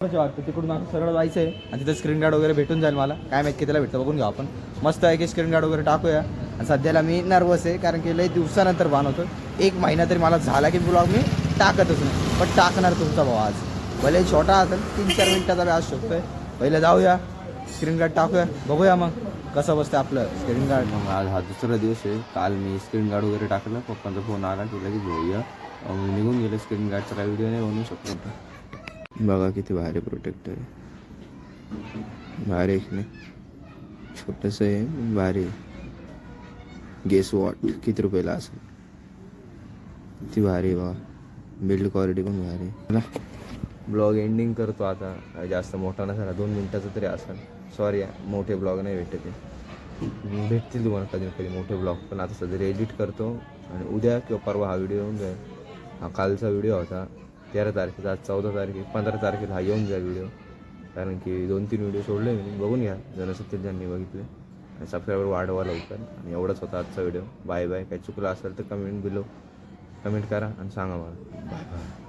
वाटतं तिकडून असं सरळ जायचं आहे आणि तिथं स्क्रीन गार्ड वगैरे भेटून जाईल मला. काय माहिती कितीला भेटतं बघून घेऊ आपण. मस्त आहे की स्क्रीन गार्ड वगैरे टाकूया. आणि सध्याला मी नर्वस आहे कारण की लई दिवसानंतर बनवतो. 1 महिना तरी मला झाला की ब्लॉग मी टाकतच नाही, पण टाकणार तुमचा भाऊ आज. भले छोटा असेल 3-4 मिनिटाचा बी असू शकतोय. पहिले जाऊया स्क्रीन गार्ड टाकूया, बघूया मग कसं बसतं आपलं स्क्रीन गार्ड. मग आज हा दुसरा दिवस आहे. काल मी स्क्रीन गार्ड वगैरे टाकलं, पप्पांचा फोन आला की लगेच घेऊया. निघून गेलं. स्क्रीन गार्डचा काही व्हिडिओ नाही बनवू शकतो. बघा किती भारी प्रोटेक्टर आहे. भारी एक नाही, छोटंसं आहे भारी. गेस वॉट किती रुपयाला असेल. किती भारी बघा. बिल्ड क्वालिटी पण भारी. चला ब्लॉग एंडिंग करतो आता. जास्त मोठा नसाला, 2 मिनटाचा तरी असेल. सॉरी मोठे ब्लॉग नाही भेटत आहे. भेटतील तुम्हाला कधी ना कधी मोठे ब्लॉग, पण आता सध्या एडिट करतो आणि उद्या किंवा परवा हा व्हिडिओ येऊन जाईल. हा कालचा व्हिडिओ होता 13 तारखेचा. आज 14 तारखे, 15 तारखेला हा येऊन जाईल व्हिडिओ. कारण की 2-3 व्हिडिओ सोडले मी, बघून घ्या जर नसेल ज्यांनी बघितले. आणि सबस्क्रायबर वाढवा लवकर. आणि एवढाच होता आजचा व्हिडिओ. Bye bye. काही चुकलं असेल तर कमेंट करा आणि सांगा मला. Bye bye.